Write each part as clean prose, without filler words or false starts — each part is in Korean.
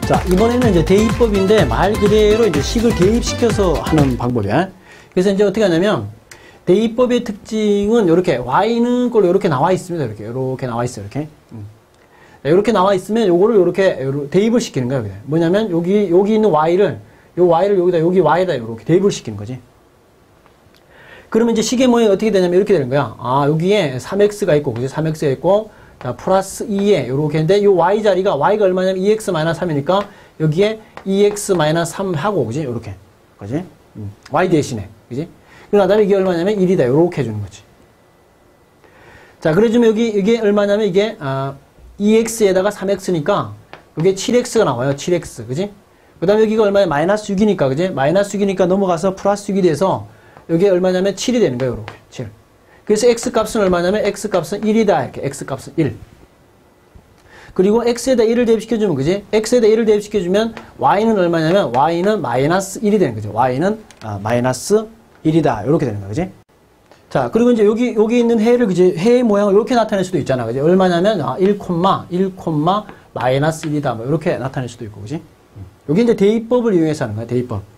자, 이번에는 이제 대입법인데 말 그대로 이제 식을 대입시켜서 하는 방법이야. 그래서 이제 어떻게 하냐면 대입법의 특징은 이렇게 y는 꼴로 이렇게 나와 있습니다. 이렇게 나와 있어요. 이렇게 나와 있으면 요거를 이렇게 대입을 시키는 거야. 뭐냐면 여기 있는 y를 여기다 여기 y에다 이렇게 대입을 시키는 거지. 그러면 이제 식의 모양이 어떻게 되냐면 이렇게 되는 거야. 아, 여기에 3x가 있고, 그지? 3x가 있고, 자, 플러스 2에, 요렇게 했는데, 요 y 자리가, y가 얼마냐면 2x-3이니까, 여기에 2x-3 하고, 그지? 요렇게. 그지? y 대신에. 그지? 그 다음에 이게 얼마냐면 1이다. 요렇게 해주는 거지. 자, 그래주면 이게 얼마냐면 이게, 2x에다가 3x니까, 여기에 7x가 나와요. 7x. 그지? 그 다음에 여기가 얼마냐? 마이너스 6이니까, 그지? 마이너스 6이니까 넘어가서 플러스 6이 돼서, 여기에 얼마냐면 7이 되는 거예요. 이렇게 7. 그래서 x값은 얼마냐면 x값은 1이다. 이렇게 x값은 1. 그리고 x에다 1을 대입시켜주면 그지? x에다 1을 대입시켜주면 y는 얼마냐면 y는 마이너스 1이 되는 거죠. y는 마이너스 1이다. 이렇게 되는 거야. 그지? 자, 그리고 이제 여기 있는 해를 그지? 해의 모양을 이렇게 나타낼 수도 있잖아. 그지? 얼마냐면 1, 마이너스 1이다. 뭐 이렇게 나타낼 수도 있고. 그지? 여기 이제 대입법을 이용해서 하는 거야. 대입법.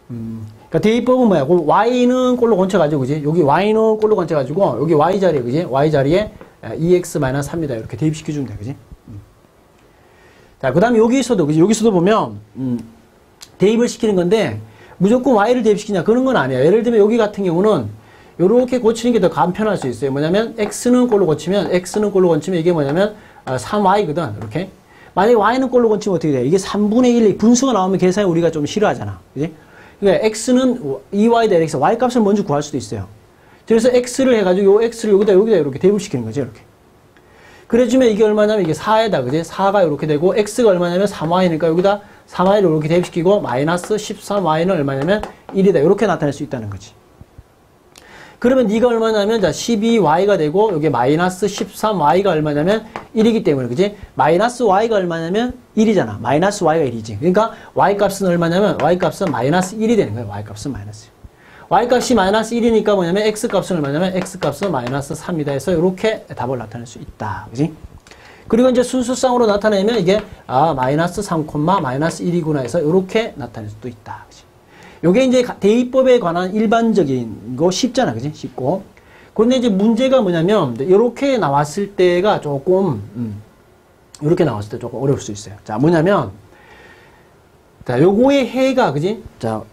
그러니까 대입법은 뭐야? y는 꼴로 건쳐가지고, 그지? 여기 y는 꼴로 건쳐가지고, 여기 y 자리에, 그지? y 자리에 2x-3이다. 이렇게 대입시켜주면 돼, 그지? 자, 그 다음에 여기서도, 그지? 여기서도 보면, 대입을 시키는 건데, 무조건 y를 대입시키냐? 그런 건 아니야. 예를 들면 여기 같은 경우는, 요렇게 고치는 게 더 간편할 수 있어요. 뭐냐면, x는 꼴로 고치면 이게 뭐냐면, 3y거든. 이렇게. 만약에 y는 꼴로 고치면 어떻게 돼? 이게 3분의 1, 분수가 나오면 계산이 우리가 좀 싫어하잖아. 그지? 그러니까 x는 2y 대 x, y 값을 먼저 구할 수도 있어요. 그래서 x를 해가지고 요 x를 여기다 이렇게 대입시키는 거죠. 이렇게. 그래주면 이게 얼마냐면 이게 4에다, 그지? 4가 이렇게 되고, x가 얼마냐면 3y니까 여기다 3y를 이렇게 대입시키고, 마이너스 13y는 얼마냐면 1이다. 이렇게 나타낼 수 있다는 거지. 그러면 네가 얼마냐면, 자, 12y가 되고, 여기 마이너스 13y가 얼마냐면 1이기 때문에, 그지? 마이너스 y가 얼마냐면 1이잖아. 마이너스 y가 1이지. 그러니까 y값은 얼마냐면, y값은 마이너스 1이 되는 거예요. y값은 마이너스 1. y값이 마이너스 1이니까 뭐냐면, x값은 얼마냐면, x값은 마이너스 3이다 해서 이렇게 답을 나타낼 수 있다. 그지? 그리고 이제 순수쌍으로 나타내면 이게, 마이너스 3, 마이너스 1이구나 해서 이렇게 나타낼 수도 있다. 그지? 요게 이제 대입법에 관한 일반적인 거 쉽잖아. 그지? 쉽고. 그런데 이제 문제가 뭐냐면, 이렇게 나왔을 때가 조금, 이렇게 나왔을 때 조금 어려울 수 있어요. 자, 뭐냐면, 자, 요거의 해가, 그지? 자,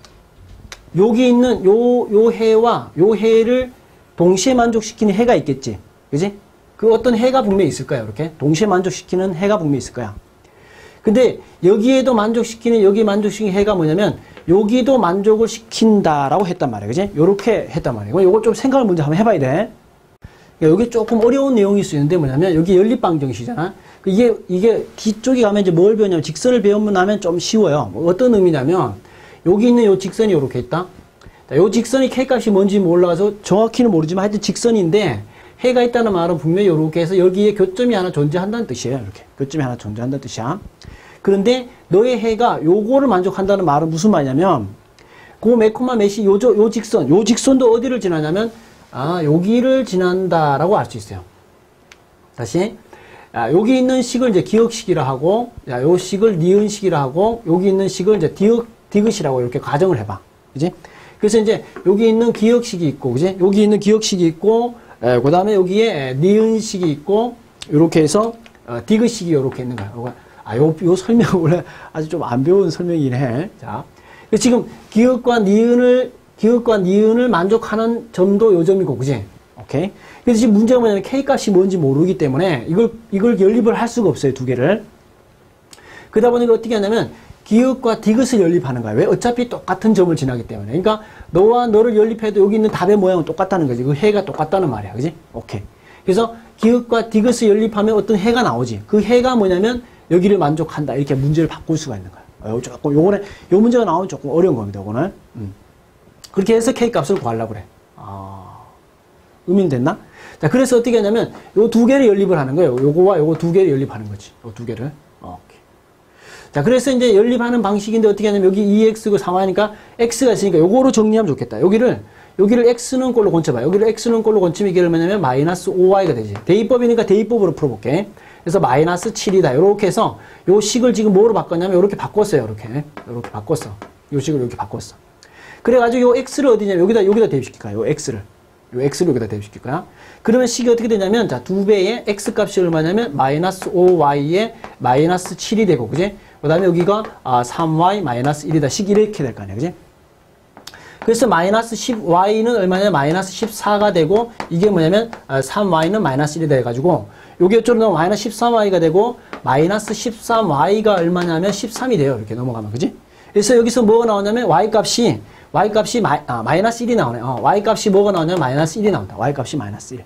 여기 있는 요 해와 요 해를 동시에 만족시키는 해가 있겠지. 그지? 그 어떤 해가 분명히 있을 거야. 이렇게. 동시에 만족시키는 해가 분명히 있을 거야. 근데 여기에도 만족시키는, 여기 만족시키는 해가 뭐냐면, 여기도 만족을 시킨다라고 했단 말이야. 그지? 요렇게 했단 말이야. 요걸 좀 생각을 먼저 한번 해봐야 돼. 여기 조금 어려운 내용일 수 있는데 뭐냐면, 여기 연립방정식이잖아. 이게 뒤쪽에 가면 이제 뭘 배우냐면, 직선을 배우면 나면 좀 쉬워요. 뭐 어떤 의미냐면, 여기 있는 요 직선이 요렇게 있다. 자, 요 직선이 k값이 뭔지 몰라서 정확히는 모르지만 하여튼 직선인데, 해가 있다는 말은 분명히 요렇게 해서 여기에 교점이 하나 존재한다는 뜻이에요. 이렇게. 교점이 하나 존재한다는 뜻이야. 그런데 너의 해가 요거를 만족한다는 말은 무슨 말이냐면, 몇 콤마 몇이 요 직선도 어디를 지나냐면, 여기를 지난다라고 알 수 있어요. 다시. 여기 있는 식을 이제 기억식이라 하고, 요 식을 니은식이라 하고, 여기 있는 식을 이제 디귿이라고 이렇게 가정을 해봐. 그지? 그래서 이제 여기 있는 기억식이 있고, 그지? 여기 있는 기억식이 있고, 그 다음에 여기에 니은식이 있고, 요렇게 해서, 디귿식이 요렇게 있는 거야. 요 설명 원래 아주 좀 안 배운 설명이긴 해. 자. 지금 기억과 니은을 만족하는 점도 요 점이고, 그지? 오케이? 그래서 지금 문제가 뭐냐면 k값이 뭔지 모르기 때문에 이걸 연립을 할 수가 없어요. 두 개를. 그러다 보니까 어떻게 하냐면 기억과 디귿을 연립하는 거야. 왜? 어차피 똑같은 점을 지나기 때문에. 그러니까 너와 너를 연립해도 여기 있는 답의 모양은 똑같다는 거지. 그 해가 똑같다는 말이야. 그지? 오케이. 그래서 기억과 디귿을 연립하면 어떤 해가 나오지. 그 해가 뭐냐면 여기를 만족한다. 이렇게 문제를 바꿀 수가 있는 거야. 조금, 요 문제가 나오면 조금 어려운 겁니다. 요거는. 그렇게 해서 K값을 구하려고 그래. 의미는 됐나? 자, 그래서 어떻게 하냐면, 요 두 개를 연립을 하는 거예요. 요거와 요거 두 개를 연립하는 거지. 요 두 개를. 오케이. 자, 그래서 이제 연립하는 방식인데 어떻게 하냐면, 여기 2x고 3y니까 x가 있으니까 요거로 정리하면 좋겠다. 여기를 x는 꼴로 건쳐봐. 여기를 x는 꼴로 건치면 이게 얼마냐면, 마이너스 5y가 되지. 대입법이니까 대입법으로 풀어볼게. 그래서 마이너스 7이다. 이렇게 해서 요 식을 지금 뭐로 바꿨냐면 이렇게 바꿨어요. 이렇게 바꿨어. 요 식을 이렇게 바꿨어. 그래가지고 요 x를 어디냐면 여기다 대입시킬 거야. 요 x를 여기다 대입시킬 거야. 그러면 식이 어떻게 되냐면 자, 2배의 x 값이 얼마냐면 마이너스 5y에 마이너스 7이 되고, 그지? 그 다음에 여기가 3y 마이너스 1이다. 식이 이렇게 될 거 아니야, 그지? 그래서 마이너스 10y는 얼마냐면 마이너스 14가 되고, 이게 뭐냐면 3y는 마이너스 1이 돼가지고, 요게 좀 넘어 마이너스 13y가 되고, 마이너스 13y가 얼마냐면 13이 돼요. 이렇게 넘어가면, 그지? 그래서 여기서 뭐가 나오냐면 y값이 마이너스 1이 나오네. y값이 뭐가 나오냐면 마이너스 1이 나온다. y값이 마이너스 1.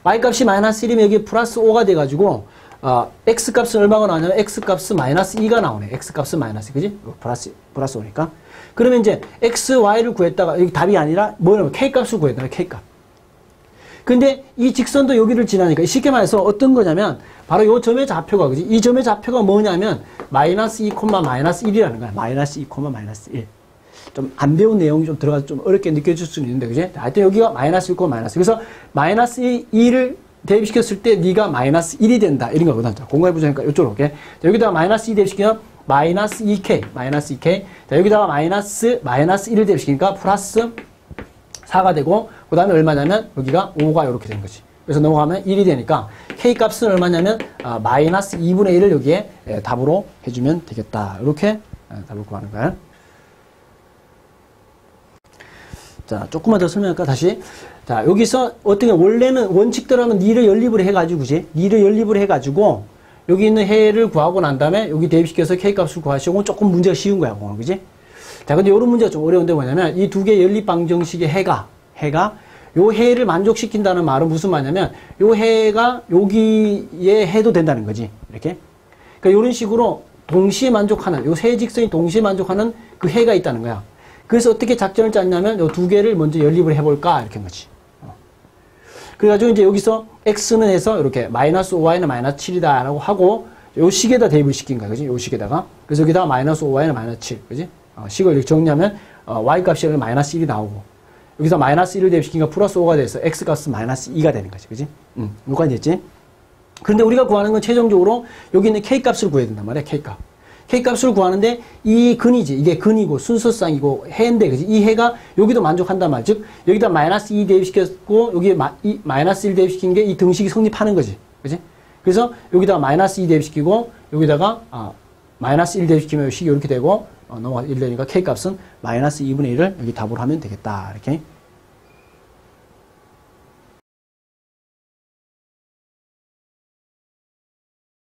y값이 마이너스 1이면 여기 플러스 5가 돼가지고, x값은 얼마가 나오냐면 x값은 마이너스 2가 나오네. x값은 마이너스 2, 그지? 플러스 5니까. 그러면 이제 x, y를 구했다가, 여기 답이 아니라 뭐냐면 k값을 구했다. k값. 근데 이 직선도 여기를 지나니까 쉽게 말해서 어떤 거냐면 바로 요 점의 좌표가, 그지? 이 점의 좌표가 뭐냐면 마이너스 2, 마이너스 1이라는 거야. 마이너스 2, 마이너스 1. 좀 안 배운 내용이 좀 들어가서 좀 어렵게 느껴질 수는 있는데, 그지? 하여튼 여기가 마이너스 1, 마이너스. 그래서 마이너스 2를 대입시켰을 때 네가 마이너스 1이 된다. 이런 거거든. 자, 공간의 부정이니까 이쪽으로 올게. 자, 여기다가 마이너스 2 대입시키면 마이너스 2k. 자, 여기다가 마이너스 1을 대입시키니까 플러스 4가 되고, 그 다음에 얼마냐면 여기가 5가 이렇게 된 거지. 그래서 넘어가면 1이 되니까 k 값은 얼마냐면 마이너스 2분의 1을 여기에 답으로 해주면 되겠다. 이렇게 답을 구하는 거야. 자, 조금만 더 설명할까, 다시. 자, 여기서 어떻게, 원래는 원칙대로 하면 니를 연립을 해가지고, 그지? 니를 연립을 해가지고, 여기 있는 해를 구하고 난 다음에, 여기 대입시켜서 K값을 구하시고, 조금 문제가 쉬운 거야, 그지? 자, 근데 요런 문제가 좀 어려운데 뭐냐면, 이 두 개의 연립방정식의 해가, 요 해를 만족시킨다는 말은 무슨 말이냐면, 요 해가 여기에 해도 된다는 거지. 이렇게. 그러니까 요런 식으로 동시에 만족하는, 요 세 직선이 동시에 만족하는 그 해가 있다는 거야. 그래서 어떻게 작전을 짰냐면 요 두 개를 먼저 연립을 해볼까 이렇게 한 거지. 그래가지고 이제 여기서 x는 해서 이렇게 마이너스 5y는 마이너스 7이다라고 하고 요 식에다 대입을 시킨 거야, 그지? 요 식에다가. 그래서 여기다가 마이너스 5y는 마이너스 7, 그지? 식을 이렇게 정리하면 y 값이 마이너스 1이 나오고 여기서 마이너스 1을 대입시키니까 플러스 5가 돼서 x 값은 마이너스 2가 되는 거지, 그지? 여기까지 됐지? 그런데 우리가 구하는 건 최종적으로 여기 있는 k 값을 구해야 된단 말이야, k 값. K값을 구하는데 이 근이지. 이게 근이고 순서쌍이고 해인데, 그지? 이 해가 여기도 만족한단 말. 즉, 여기다 마이너스 2 대입시켰고, 여기에 마이너스 1 대입시킨 게 이 등식이 성립하는 거지. 그지? 그래서 여기다가 마이너스 2 대입시키고, 여기다가, 마이너스 1 대입시키면 이 식이 이렇게 되고, 넘어가 1 되니까 K값은 마이너스 2분의 1을 여기 답으로 하면 되겠다. 이렇게.